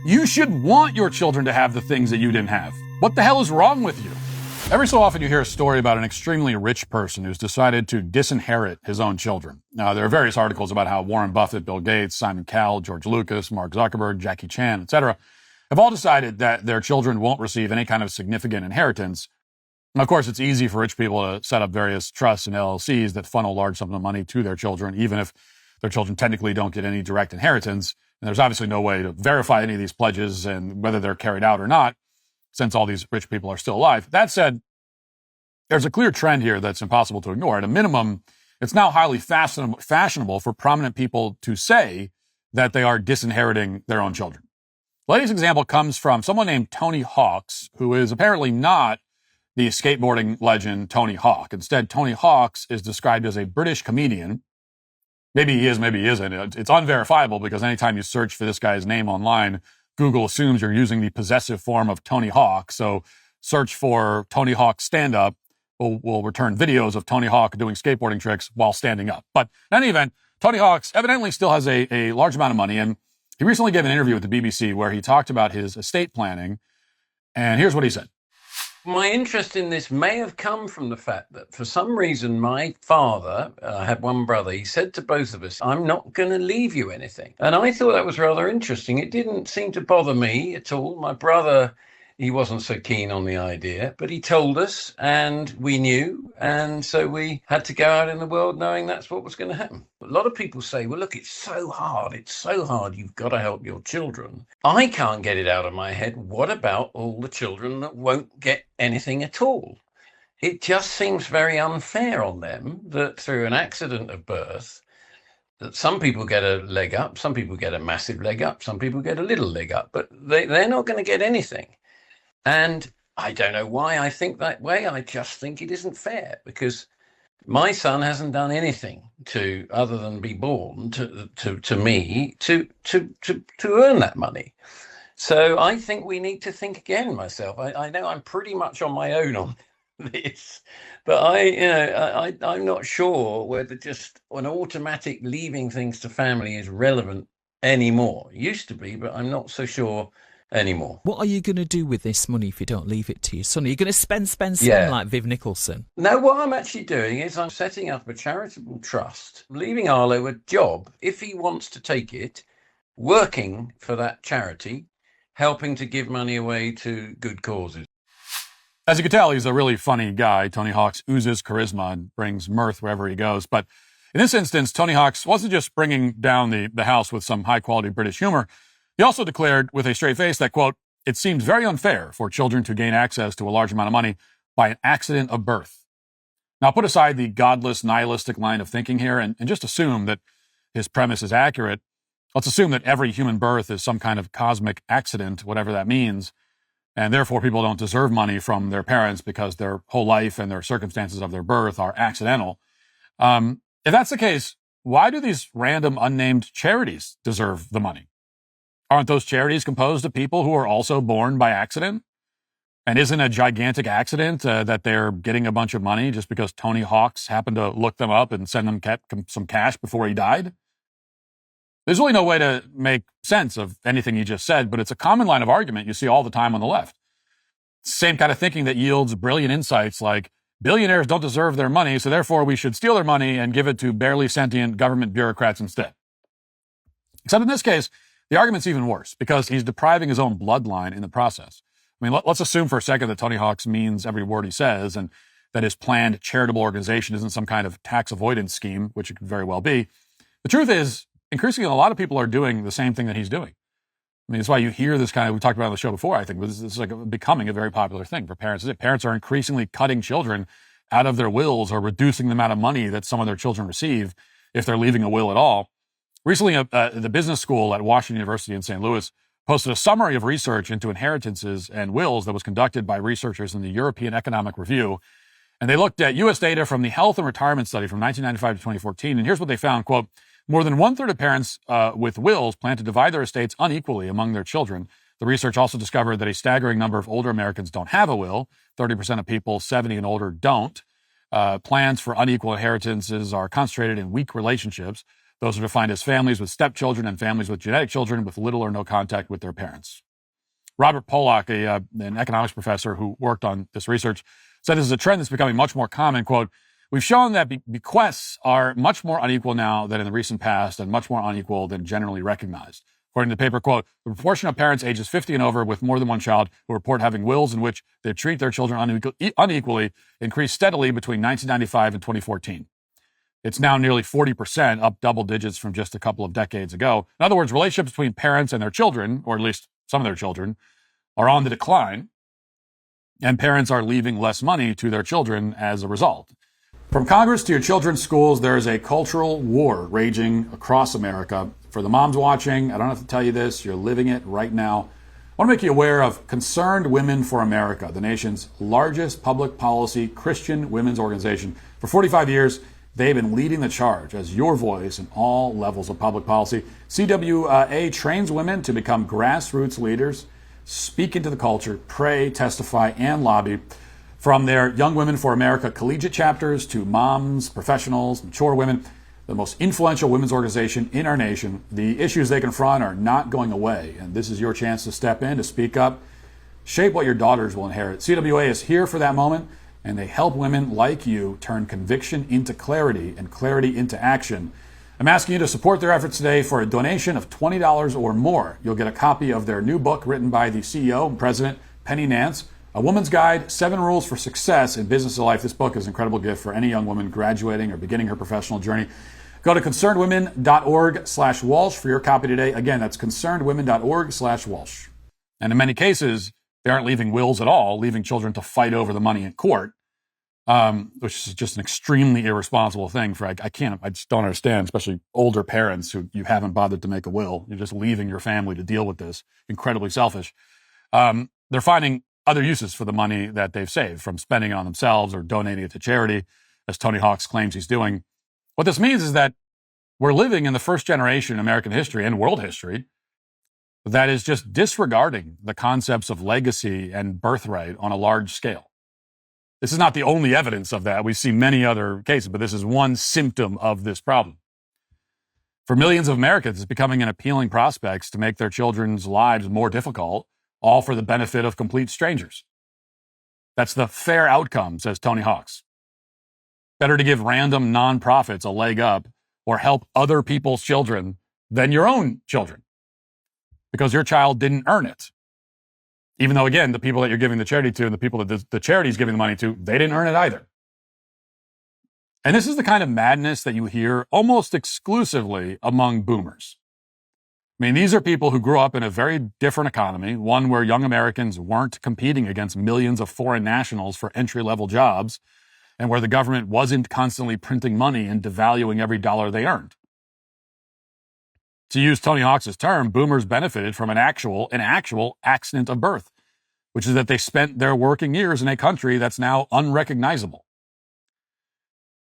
You should want your children to have the things that you didn't have. What the hell is wrong with you? Every so often you hear a story about an extremely rich person who's decided to disinherit his own children. Now, there are various articles about how Warren Buffett, Bill Gates, Simon Cowell, George Lucas, Mark Zuckerberg, Jackie Chan, etc., have all decided that their children won't receive any kind of significant inheritance. And of course, it's easy for rich people to set up various trusts and LLCs that funnel large sums of money to their children, even if their children technically don't get any direct inheritance. And there's obviously no way to verify any of these pledges and whether they're carried out or not, since all these rich people are still alive. That said, there's a clear trend here that's impossible to ignore. At a minimum, it's now highly fashionable for prominent people to say that they are disinheriting their own children. The latest example comes from someone named Tony Hawks, who is apparently not the skateboarding legend Tony Hawk. Instead, Tony Hawks is described as a British comedian. Maybe he is, maybe he isn't. It's unverifiable because anytime you search for this guy's name online, Google assumes you're using the possessive form of Tony Hawk. So search for Tony Hawk stand-up will return videos of Tony Hawk doing skateboarding tricks while standing up. But in any event, Tony Hawks evidently still has a large amount of money, and he recently gave an interview with the BBC where he talked about his estate planning, and here's what he said. My interest in this may have come from the fact that for some reason my father, I had one brother, he said to both of us, I'm not going to leave you anything. And I thought that was rather interesting. It didn't seem to bother me at all. My brother, he wasn't so keen on the idea, but he told us and we knew. And so we had to go out in the world knowing that's what was going to happen. A lot of people say, well, look, it's so hard. It's so hard. You've got to help your children. I can't get it out of my head. What about all the children that won't get anything at all? It just seems very unfair on them that through an accident of birth, that some people get a leg up, some people get a massive leg up, some people get a little leg up, but they're not going to get anything. And I don't know why I think that way. I just think it isn't fair because my son hasn't done anything to other than be born to me to earn that money. So I think we need to think again. Myself, I know I'm pretty much on my own on this, but I'm not sure whether just an automatic leaving things to family is relevant anymore. It used to be, but I'm not so sure anymore. What are you going to do with this money if you don't leave it to your son? Are you going to spend like Viv Nicholson? No, what I'm actually doing is I'm setting up a charitable trust, leaving Arlo a job, if he wants to take it, working for that charity, helping to give money away to good causes. As you can tell, he's a really funny guy. Tony Hawks oozes charisma and brings mirth wherever he goes. But in this instance, Tony Hawks wasn't just bringing down the house with some high-quality British humor. He also declared with a straight face that, quote, it seems very unfair for children to gain access to a large amount of money by an accident of birth. Now, put aside the godless, nihilistic line of thinking here and just assume that his premise is accurate. Let's assume that every human birth is some kind of cosmic accident, whatever that means, and therefore people don't deserve money from their parents because their whole life and their circumstances of their birth are accidental. If that's the case, why do these random unnamed charities deserve the money? Aren't those charities composed of people who are also born by accident? And isn't a gigantic accident that they're getting a bunch of money just because Tony Hawks happened to look them up and send them some cash before he died? There's really no way to make sense of anything he just said, but it's a common line of argument you see all the time on the left. Same kind of thinking that yields brilliant insights like billionaires don't deserve their money, so therefore we should steal their money and give it to barely sentient government bureaucrats instead. Except in this case, the argument's even worse because he's depriving his own bloodline in the process. I mean, let's assume for a second that Tony Hawks means every word he says and that his planned charitable organization isn't some kind of tax avoidance scheme, which it could very well be. The truth is, increasingly, a lot of people are doing the same thing that he's doing. I mean, that's why you hear this kind of, we talked about on the show before, I think, but this is like becoming a very popular thing for parents. Parents are increasingly cutting children out of their wills or reducing the amount of money that some of their children receive if they're leaving a will at all. Recently, the business school at Washington University in St. Louis posted a summary of research into inheritances and wills that was conducted by researchers in the European Economic Review. And they looked at U.S. data from the Health and Retirement Study from 1995 to 2014. And here's what they found, quote, more than 1/3 of parents with wills plan to divide their estates unequally among their children. The research also discovered that a staggering number of older Americans don't have a will. 30% of people 70 and older don't. Plans for unequal inheritances are concentrated in weak relationships. Those are defined as families with stepchildren and families with genetic children with little or no contact with their parents. Robert Pollack, an economics professor who worked on this research, said this is a trend that's becoming much more common. Quote, we've shown that bequests are much more unequal now than in the recent past and much more unequal than generally recognized. According to the paper, quote, the proportion of parents ages 50 and over with more than one child who report having wills in which they treat their children unequally increased steadily between 1995 and 2014. It's now nearly 40%, up double digits from just a couple of decades ago. In other words, relationships between parents and their children, or at least some of their children, are on the decline, and parents are leaving less money to their children as a result. From Congress to your children's schools, there is a cultural war raging across America. For the moms watching, I don't have to tell you this, you're living it right now. I want to make you aware of Concerned Women for America, the nation's largest public policy Christian women's organization. For 45 years, they've been leading the charge as your voice in all levels of public policy. CWA trains women to become grassroots leaders, speak into the culture, pray, testify, and lobby. From their Young Women for America collegiate chapters to moms, professionals, mature women, the most influential women's organization in our nation, the issues they confront are not going away. And this is your chance to step in, to speak up, shape what your daughters will inherit. CWA is here for that moment, and they help women like you turn conviction into clarity and clarity into action. I'm asking you to support their efforts today for a donation of $20 or more. You'll get a copy of their new book written by the CEO and president, Penny Nance, A Woman's Guide, 7 Rules for Success in Business and Life. This book is an incredible gift for any young woman graduating or beginning her professional journey. Go to concernedwomen.org/Walsh for your copy today. Again, that's concernedwomen.org/Walsh. And in many cases, they aren't leaving wills at all, leaving children to fight over the money in court, which is just an extremely irresponsible thing. I just don't understand, especially older parents who you haven't bothered to make a will. You're just leaving your family to deal with this. Incredibly selfish. They're finding other uses for the money that they've saved, from spending it on themselves or donating it to charity, as Tony Hawks claims he's doing. What this means is that we're living in the first generation in American history and world history that is just disregarding the concepts of legacy and birthright on a large scale. This is not the only evidence of that. We see many other cases, but this is one symptom of this problem. For millions of Americans, it's becoming an appealing prospect to make their children's lives more difficult, all for the benefit of complete strangers. That's the fair outcome, says Tony Hawks. Better to give random nonprofits a leg up or help other people's children than your own children, because your child didn't earn it. Even though, again, the people that you're giving the charity to and the people that the charity is giving the money to, they didn't earn it either. And this is the kind of madness that you hear almost exclusively among boomers. I mean, these are people who grew up in a very different economy, one where young Americans weren't competing against millions of foreign nationals for entry-level jobs, and where the government wasn't constantly printing money and devaluing every dollar they earned. To use Tony Hawks' term, boomers benefited from an actual accident of birth, which is that they spent their working years in a country that's now unrecognizable.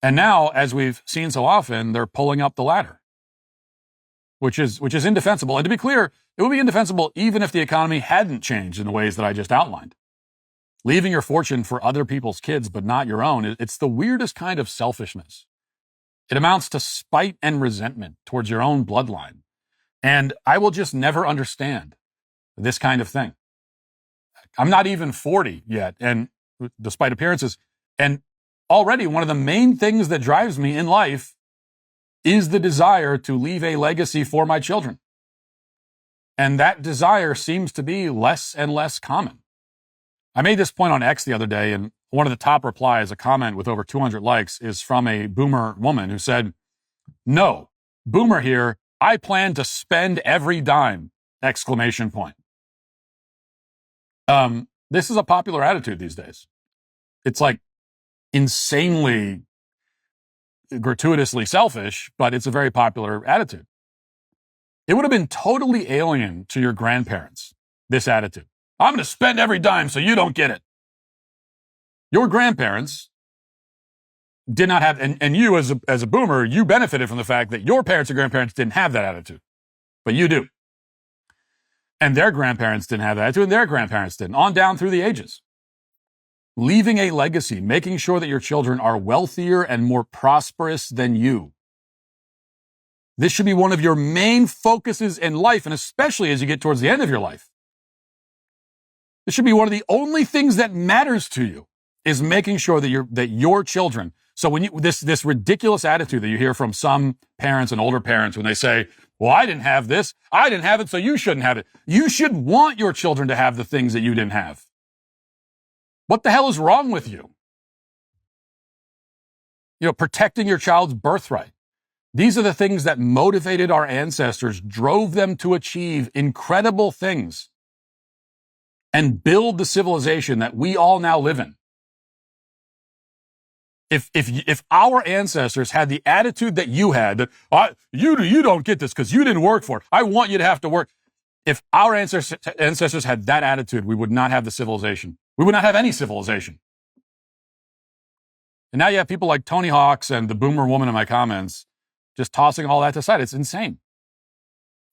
And now, as we've seen so often, they're pulling up the ladder, which is indefensible. And to be clear, it would be indefensible even if the economy hadn't changed in the ways that I just outlined. Leaving your fortune for other people's kids, but not your own, it's the weirdest kind of selfishness. It amounts to spite and resentment towards your own bloodline. And I will just never understand this kind of thing. I'm not even 40 yet, and despite appearances, and already one of the main things that drives me in life is the desire to leave a legacy for my children. And that desire seems to be less and less common. I made this point on X the other day, and one of the top replies, a comment with over 200 likes, is from a boomer woman who said, "No, boomer here, I plan to spend every dime!" Exclamation point. This is a popular attitude these days. It's like insanely, gratuitously selfish, but it's a very popular attitude. It would have been totally alien to your grandparents, this attitude. I'm going to spend every dime so you don't get it. Your grandparents did not have, and you as a boomer, you benefited from the fact that your parents and grandparents didn't have that attitude, but you do. And their grandparents didn't have that attitude, and their grandparents didn't, on down through the ages. Leaving a legacy, making sure that your children are wealthier and more prosperous than you. This should be one of your main focuses in life, and especially as you get towards the end of your life. This should be one of the only things that matters to you, is making sure that your children. So when this ridiculous attitude that you hear from some parents and older parents when they say, well, I didn't have this, I didn't have it, so you shouldn't have it. You should want your children to have the things that you didn't have. What the hell is wrong with you? Protecting your child's birthright. These are the things that motivated our ancestors, drove them to achieve incredible things and build the civilization that we all now live in. If our ancestors had the attitude that you had, that you don't get this because you didn't work for it, I want you to have to work. If our ancestors had that attitude, we would not have the civilization. We would not have any civilization. And now you have people like Tony Hawks and the boomer woman in my comments just tossing all that aside. It's insane.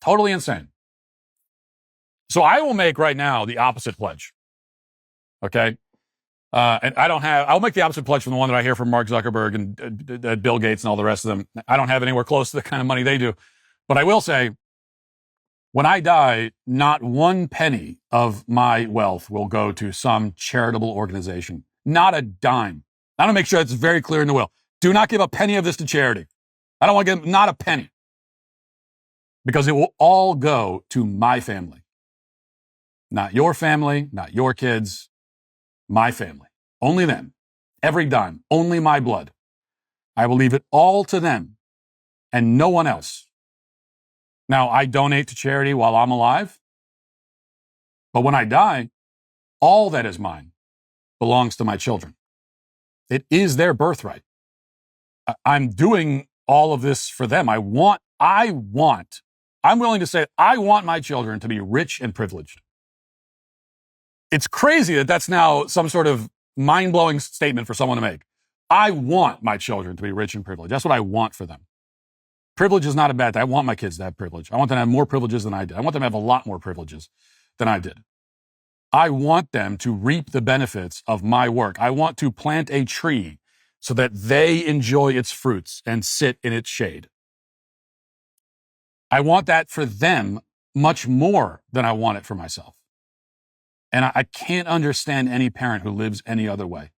Totally insane. So I will make right now the opposite pledge. Okay? And I'll make the opposite pledge from the one that I hear from Mark Zuckerberg and Bill Gates and all the rest of them. I don't have anywhere close to the kind of money they do. But I will say, when I die, not one penny of my wealth will go to some charitable organization. Not a dime. I want to make sure that's very clear in the will. Do not give a penny of this to charity. I don't want to give not a penny. Because it will all go to my family. Not your family, not your kids. My family. Only them. Every dime. Only my blood. I will leave it all to them and no one else. Now, I donate to charity while I'm alive. But when I die, all that is mine belongs to my children. It is their birthright. I'm doing all of this for them. I'm willing to say, I want my children to be rich and privileged. It's crazy that that's now some sort of mind-blowing statement for someone to make. I want my children to be rich and privileged. That's what I want for them. Privilege is not a bad thing. I want my kids to have privilege. I want them to have more privileges than I did. I want them to have a lot more privileges than I did. I want them to reap the benefits of my work. I want to plant a tree so that they enjoy its fruits and sit in its shade. I want that for them much more than I want it for myself. And I can't understand any parent who lives any other way.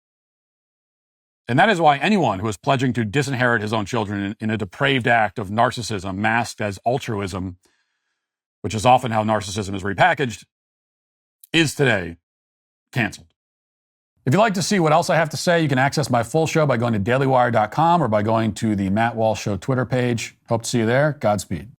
And that is why anyone who is pledging to disinherit his own children in a depraved act of narcissism masked as altruism, which is often how narcissism is repackaged, is today canceled. If you'd like to see what else I have to say, you can access my full show by going to dailywire.com or by going to the Matt Walsh Show Twitter page. Hope to see you there. Godspeed.